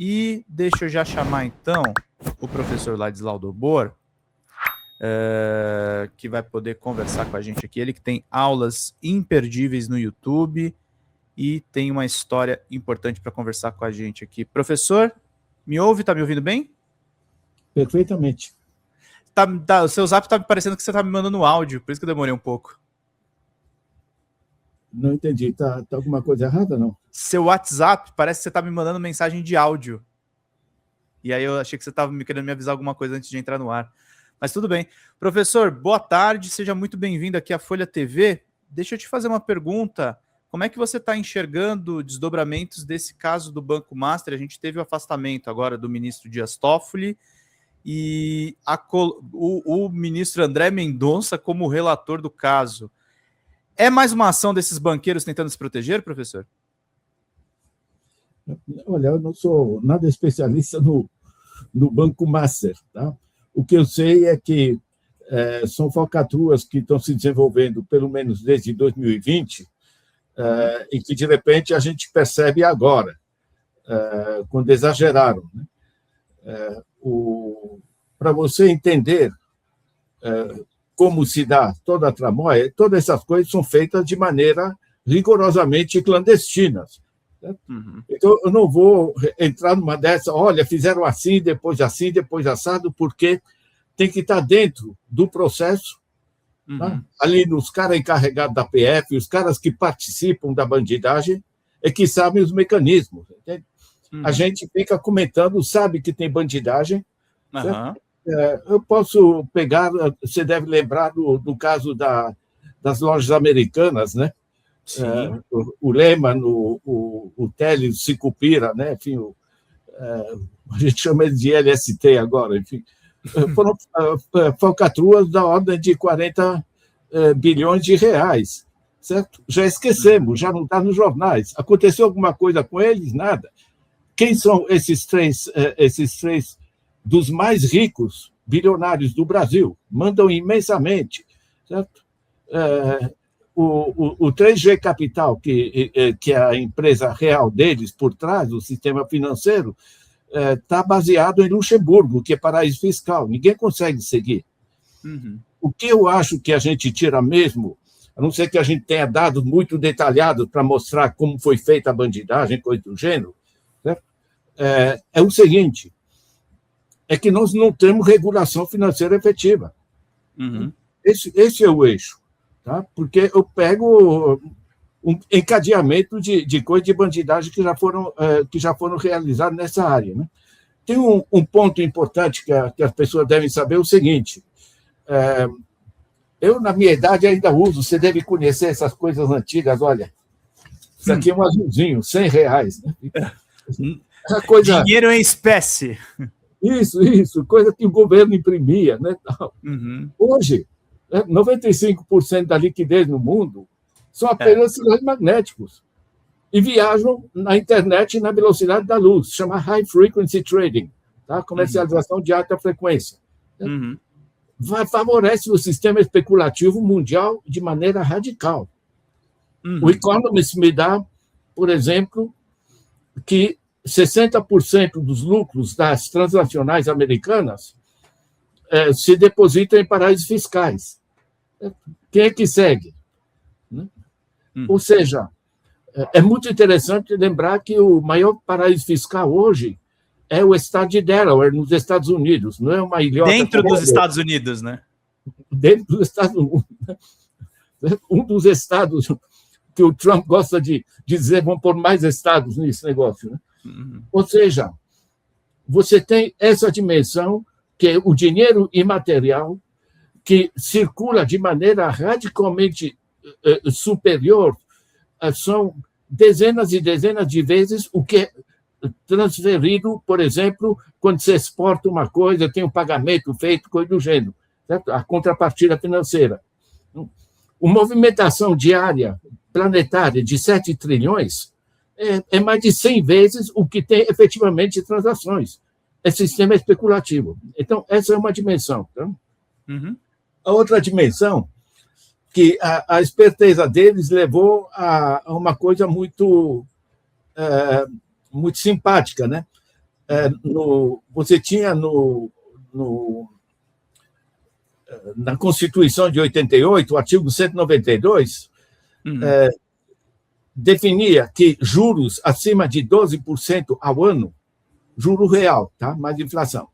E deixa eu já chamar, então, o professor Ladislau Dobor, que vai poder conversar com a gente aqui. Ele que tem aulas imperdíveis no YouTube e tem uma história importante para conversar com a gente aqui. Professor, me ouve? Tá me ouvindo bem? Perfeitamente. O seu zap tá me parecendo que você tá me mandando áudio, por isso que eu demorei um pouco. Não entendi. Tá alguma coisa errada, não? Seu WhatsApp parece que você tá me mandando mensagem de áudio. E aí eu achei que você estava querendo me avisar alguma coisa antes de entrar no ar. Mas tudo bem. Professor, boa tarde, seja muito bem-vindo aqui à Folha TV. Deixa eu te fazer uma pergunta. Como é que você está enxergando desdobramentos desse caso do Banco Master? A gente teve o afastamento agora do ministro Dias Toffoli e o ministro André Mendonça como relator do caso. É mais uma ação desses banqueiros tentando se proteger, professor? Olha, eu não sou nada especialista no Banco Master, tá? O que eu sei é que são falcatruas que estão se desenvolvendo, pelo menos desde 2020, e que, de repente, a gente percebe agora, quando exageraram. Né? Para você entender como se dá toda a tramóia, todas essas coisas são feitas de maneira rigorosamente clandestinas. Uhum. Então, eu não vou entrar numa dessas, olha, fizeram assim, depois assado, porque tem que estar dentro do processo, uhum. Tá? Ali nos caras encarregados da PF, os caras que participam da bandidagem, é que sabem os mecanismos. Entende? Uhum. A gente fica comentando, sabe que tem bandidagem. Uhum. Eu posso pegar, você deve lembrar do caso das lojas americanas, né? O Lehman, o Teles, Sicupira, né? Enfim, a gente chama ele de LST agora, enfim, foram falcatruas da ordem de 40 bilhões de reais, certo? Já esquecemos, já não está nos jornais. Aconteceu alguma coisa com eles? Nada. Quem são esses três dos mais ricos bilionários do Brasil? Mandam imensamente, certo? O 3G Capital, que é a empresa real deles por trás do sistema financeiro, está baseado em Luxemburgo, que é paraíso fiscal. Ninguém consegue seguir. Uhum. O que eu acho que a gente tira mesmo, a não ser que a gente tenha dados muito detalhados para mostrar como foi feita a bandidagem, coisa do gênero, certo? É o seguinte, é que nós não temos regulação financeira efetiva. Uhum. Esse é o eixo. Tá? Porque eu pego um encadeamento de coisas de bandidagem que já foram realizadas nessa área. Né? Tem um ponto importante que as pessoas devem saber, o seguinte, eu, na minha idade, ainda uso, você deve conhecer essas coisas antigas, olha, isso aqui é um azulzinho, R$100. Né? Dinheiro em espécie. Isso, coisa que o governo imprimia. Né? Uhum. Hoje, 95% da liquidez no mundo são apenas sinais magnéticos e viajam na internet na velocidade da luz, chama High Frequency Trading, tá? Comercialização de alta frequência. Uhum. Favorece o sistema especulativo mundial de maneira radical. Uhum. O Economist me dá, por exemplo, que 60% dos lucros das transnacionais americanas se depositam em paraísos fiscais. Quem é que segue? Ou seja, é muito interessante lembrar que o maior paraíso fiscal hoje é o estado de Delaware, nos Estados Unidos. Não é uma ilhota... Dentro dos Estados Unidos, né? Dentro dos Estados Unidos. Um dos estados que o Trump gosta de dizer, vão pôr mais estados nesse negócio. Né? Uhum. Ou seja, você tem essa dimensão que é o dinheiro imaterial que circula de maneira radicalmente superior, são dezenas e dezenas de vezes o que é transferido, por exemplo, quando se exporta uma coisa, tem um pagamento feito, coisa do gênero, certo? A contrapartida financeira. Uma movimentação diária planetária de 7 trilhões é mais de 100 vezes o que tem efetivamente de transações. É sistema especulativo. Então, essa é uma dimensão. Tá? Uhum. A outra dimensão, que a esperteza deles levou a uma coisa muito simpática, né? Você tinha na Constituição de 88, o artigo 192, definia que juros acima de 12% ao ano, juro real, tá? Mais inflação,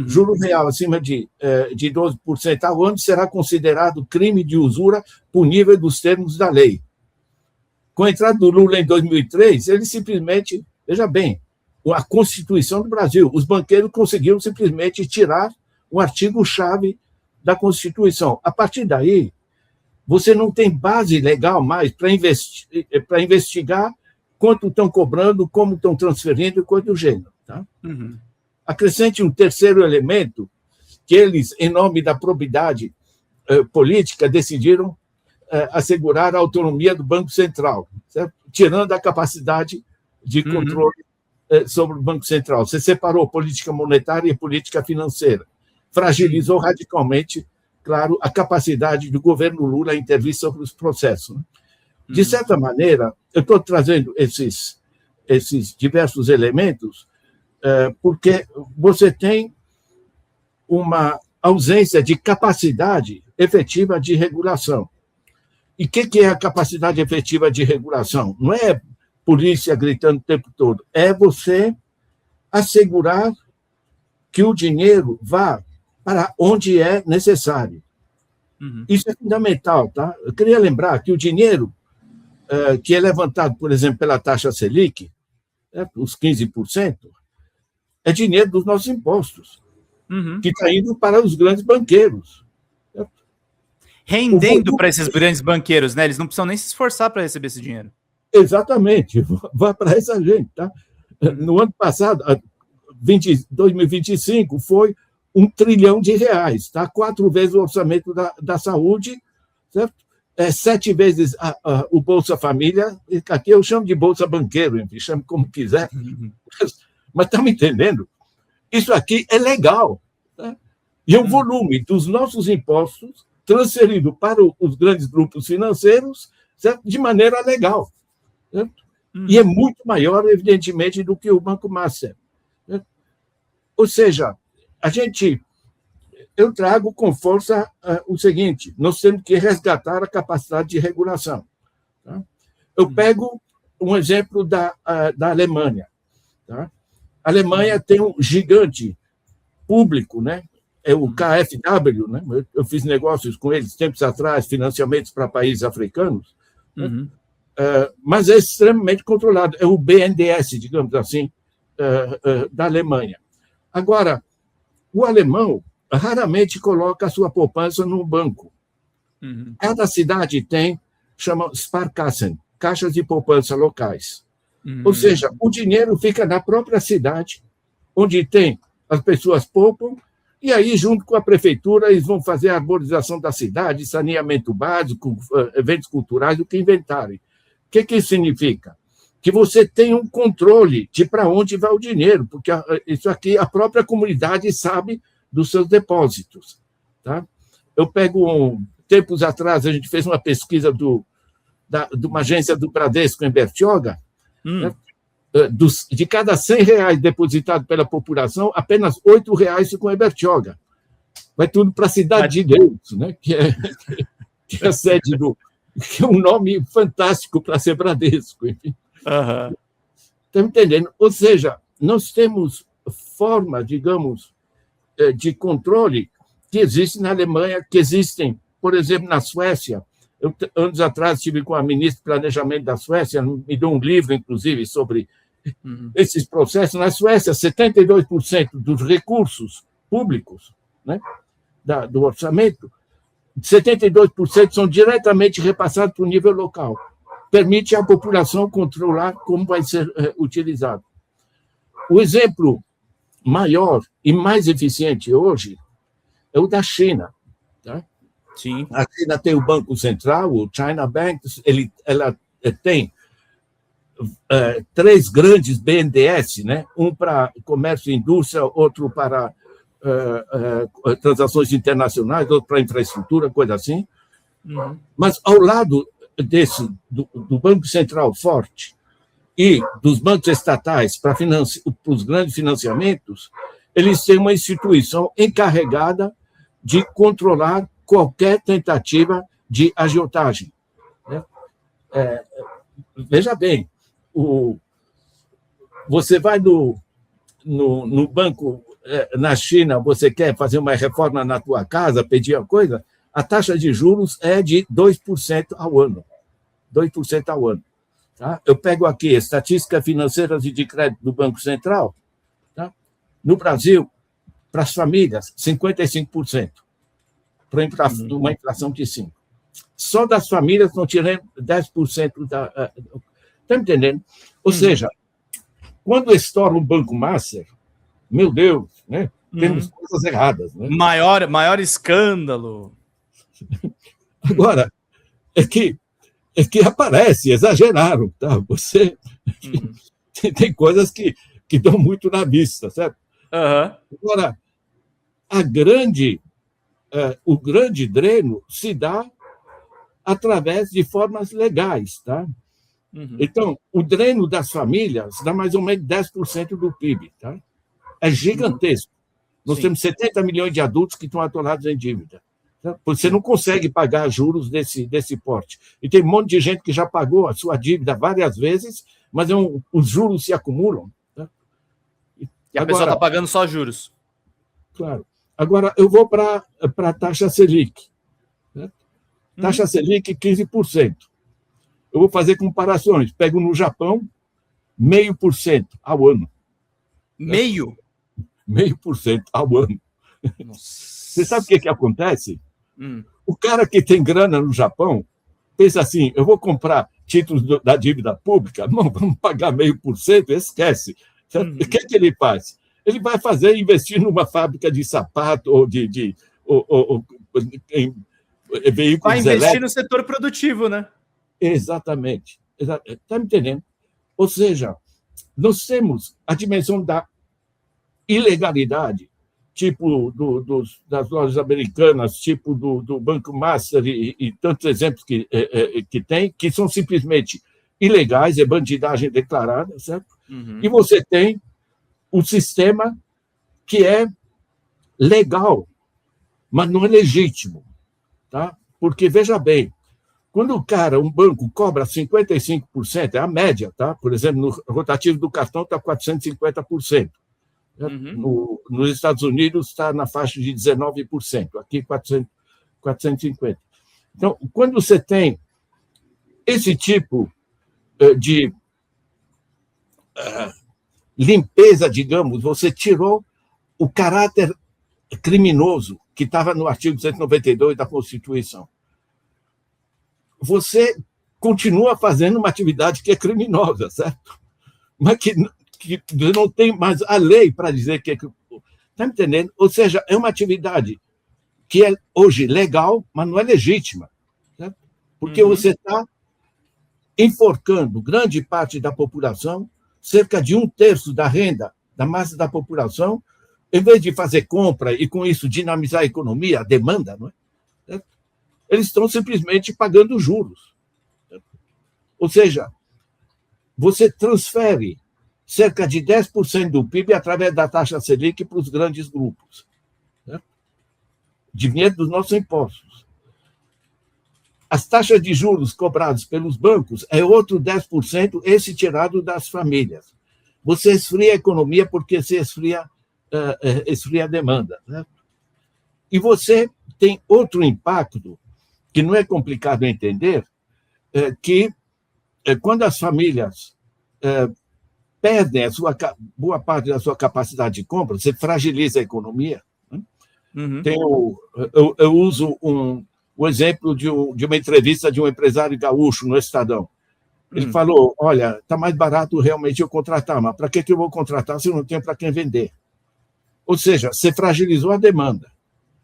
juro real acima de 12% ao ano será considerado crime de usura punível dos termos da lei. Com a entrada do Lula em 2003, ele simplesmente, veja bem, a Constituição do Brasil, os banqueiros conseguiram simplesmente tirar o artigo-chave da Constituição. A partir daí, você não tem base legal mais para investigar quanto estão cobrando, como estão transferindo e coisa do gênero. Tá? Acrescente um terceiro elemento, que eles, em nome da probidade política, decidiram assegurar a autonomia do Banco Central, certo? Tirando a capacidade de controle sobre o Banco Central. Você separou política monetária e política financeira. Fragilizou radicalmente, claro, a capacidade do governo Lula a intervir sobre os processos. De certa maneira, eu estou trazendo esses diversos elementos porque você tem uma ausência de capacidade efetiva de regulação. E o que é a capacidade efetiva de regulação? Não é polícia gritando o tempo todo, é você assegurar que o dinheiro vá para onde é necessário. Isso é fundamental. Tá? Eu queria lembrar que o dinheiro que é levantado, por exemplo, pela taxa Selic, os 15%, é dinheiro dos nossos impostos, que está indo para os grandes banqueiros. Rendendo para esses grandes banqueiros, né? Eles não precisam nem se esforçar para receber esse dinheiro. Exatamente, vai para essa gente. Tá? No ano passado, 2025, foi R$1 trilhão, tá? 4 vezes o orçamento da saúde, certo? 7 vezes o Bolsa Família, aqui eu chamo de Bolsa Banqueiro, enfim, chame como quiser, mas está me entendendo? Isso aqui é legal. Tá? E é um volume dos nossos impostos transferido para os grandes grupos financeiros, certo? De maneira legal. Certo? E é muito maior, evidentemente, do que o Banco Master. Certo? Ou seja, eu trago com força o seguinte: nós temos que resgatar a capacidade de regulação. Tá? Eu pego um exemplo da Alemanha. Tá? A Alemanha tem um gigante público, né? É o KfW, né? Eu fiz negócios com eles tempos atrás, financiamentos para países africanos, né? Mas é extremamente controlado. É o BNDES, digamos assim, da Alemanha. Agora, o alemão raramente coloca a sua poupança num banco. Cada cidade chama Sparkassen, caixas de poupança locais. Ou seja, o dinheiro fica na própria cidade, onde as pessoas poupam, e aí, junto com a prefeitura, eles vão fazer a arborização da cidade, saneamento básico, eventos culturais, o que inventarem. O que isso significa? Que você tem um controle de para onde vai o dinheiro, porque isso aqui a própria comunidade sabe dos seus depósitos. Tá? Eu pego, tempos atrás, a gente fez uma pesquisa de uma agência do Bradesco em Bertioga, né? De cada R$100 depositado pela população, apenas R$8 ficam em Bertioga. Vai tudo para a Cidade de Deus, né? que é a sede que é um nome fantástico para ser Bradesco. Enfim. Estão entendendo? Ou seja, nós temos forma, digamos, de controle que existe na Alemanha, que existem, por exemplo, na Suécia. Eu, anos atrás, estive com a ministra de Planejamento da Suécia, me deu um livro, inclusive, sobre esses processos. Na Suécia, 72% dos recursos públicos, né, do orçamento, 72% são diretamente repassados para o nível local. Permite à população controlar como vai ser utilizado. O exemplo maior e mais eficiente hoje é o da China. Tá? Sim. A China tem o Banco Central, o China Bank, ela tem 3 grandes BNDES, né? Um para comércio e indústria, outro para transações internacionais, outro para infraestrutura, coisa assim. Mas, ao lado do Banco Central forte e dos bancos estatais para os grandes financiamentos, eles têm uma instituição encarregada de controlar qualquer tentativa de agiotagem. Né? Veja bem, você vai no banco na China, você quer fazer uma reforma na tua casa, pedir uma coisa, a taxa de juros é de 2% ao ano. 2% ao ano. Tá? Eu pego aqui estatísticas financeiras e de crédito do Banco Central. Tá? No Brasil, para as famílias, 55%. Para uma inflação de 5%. Só das famílias estão tirando 10% da... Está me entendendo? Ou seja, quando estoura um Banco Master, meu Deus, né? Temos coisas erradas. Né? Maior escândalo. Agora, é que aparece, exageraram, tá? Você tem coisas que dão muito na vista, certo? Agora, o grande dreno se dá através de formas legais, tá? Então, o dreno das famílias dá mais ou menos 10% do PIB, tá? É gigantesco. Nós temos 70 milhões de adultos que estão atolados em dívida. Você não consegue pagar juros desse porte. E tem um monte de gente que já pagou a sua dívida várias vezes, mas os juros se acumulam. Tá? E a pessoa está pagando só juros. Claro. Agora, eu vou para a taxa Selic. Né? Taxa Selic, 15%. Eu vou fazer comparações. Pego no Japão, 0,5% ao ano. Meio? 0,5% ao ano. Nossa. Você sabe o que acontece? O cara que tem grana no Japão pensa assim, eu vou comprar títulos da dívida pública, não, vamos pagar 0,5%, esquece. O que ele faz? Ele vai investir numa fábrica de sapato ou em veículos vai investir elétricos. No setor produtivo, né? Exatamente. Está me entendendo? Ou seja, nós temos a dimensão da ilegalidade, tipo das lojas americanas, tipo do Banco Master e tantos exemplos que tem, que são simplesmente ilegais, é bandidagem declarada, certo? E você tem o sistema que é legal, mas não é legítimo, tá? Porque, veja bem, quando um banco cobra 55%, é a média, tá? Por exemplo, no rotativo do cartão está 450%. Nos Estados Unidos está na faixa de 19%, aqui 450%. Então, quando você tem esse tipo de limpeza, digamos, você tirou o caráter criminoso que estava no artigo 192 da Constituição. Você continua fazendo uma atividade que é criminosa, certo? Mas que não tem mais a lei para dizer que... Está me entendendo? Ou seja, é uma atividade que é hoje legal, mas não é legítima. Certo? Porque você está enforcando grande parte da população, cerca de 1/3 da renda da massa da população, em vez de fazer compra e, com isso, dinamizar a economia, a demanda, não é? Certo? Eles estão simplesmente pagando juros. Certo? Ou seja, você transfere cerca de 10% do PIB através da taxa Selic para os grandes grupos. Certo? Dinheiro dos nossos impostos. As taxas de juros cobradas pelos bancos é outro 10%, esse tirado das famílias. Você esfria a economia porque você esfria a demanda. Certo? E você tem outro impacto, que não é complicado entender, que quando as famílias perdem boa parte da sua capacidade de compra, você fragiliza a economia. Né? Eu uso o exemplo de uma entrevista de um empresário gaúcho no Estadão. Ele falou, olha, está mais barato realmente eu contratar, mas para que eu vou contratar se eu não tenho para quem vender? Ou seja, você fragilizou a demanda.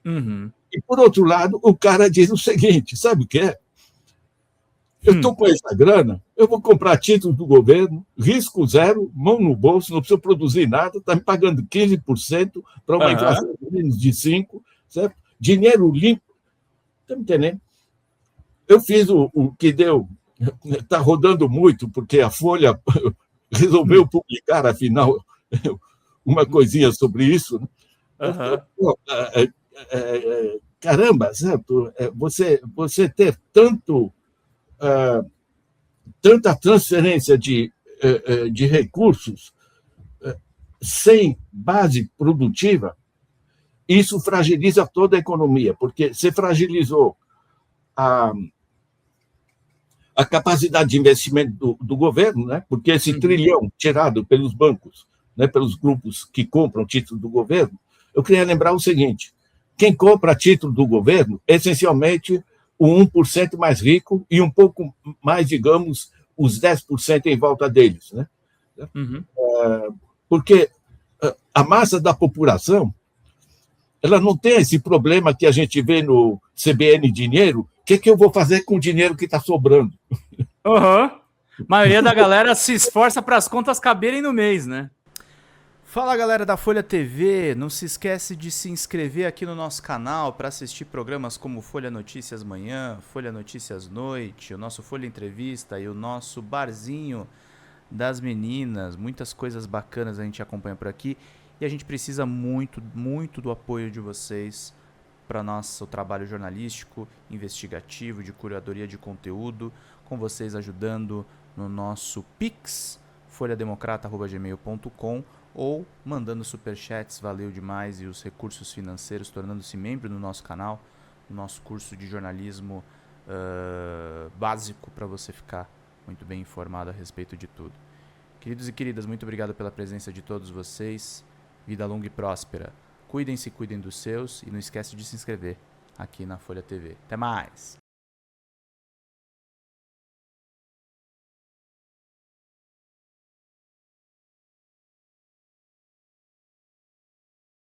E, por outro lado, o cara diz o seguinte, sabe o que é? Eu estou com essa grana, eu vou comprar títulos do governo, risco zero, mão no bolso, não preciso produzir nada, está me pagando 15% para uma inflação de menos de 5%, certo? Dinheiro limpo. Está me entendendo? Eu fiz o que deu, está rodando muito, porque a Folha resolveu publicar, afinal, uma coisinha sobre isso. Né? Pô, caramba, certo? Você ter tanta transferência de recursos sem base produtiva, isso fragiliza toda a economia, porque você fragilizou a capacidade de investimento do governo, né? Porque esse trilhão tirado pelos bancos, né, pelos grupos que compram título do governo, eu queria lembrar o seguinte: quem compra título do governo, essencialmente o 1% mais rico e um pouco mais, digamos, os 10% em volta deles. Né? Porque a massa da população ela não tem esse problema que a gente vê no CBN Dinheiro. O que eu vou fazer com o dinheiro que está sobrando? A maioria da galera se esforça para as contas caberem no mês, né? Fala, galera da Folha TV, não se esquece de se inscrever aqui no nosso canal para assistir programas como Folha Notícias Manhã, Folha Notícias Noite, o nosso Folha Entrevista e o nosso Barzinho das Meninas. Muitas coisas bacanas a gente acompanha por aqui e a gente precisa muito, muito do apoio de vocês para nosso trabalho jornalístico, investigativo, de curadoria de conteúdo, com vocês ajudando no nosso Pix, folhademocrata@gmail.com, ou mandando superchats, valeu demais, e os recursos financeiros, tornando-se membro do nosso canal, no nosso curso de jornalismo básico, para você ficar muito bem informado a respeito de tudo. Queridos e queridas, muito obrigado pela presença de todos vocês. Vida longa e próspera. Cuidem-se, cuidem dos seus, e não esquece de se inscrever aqui na Folha TV. Até mais!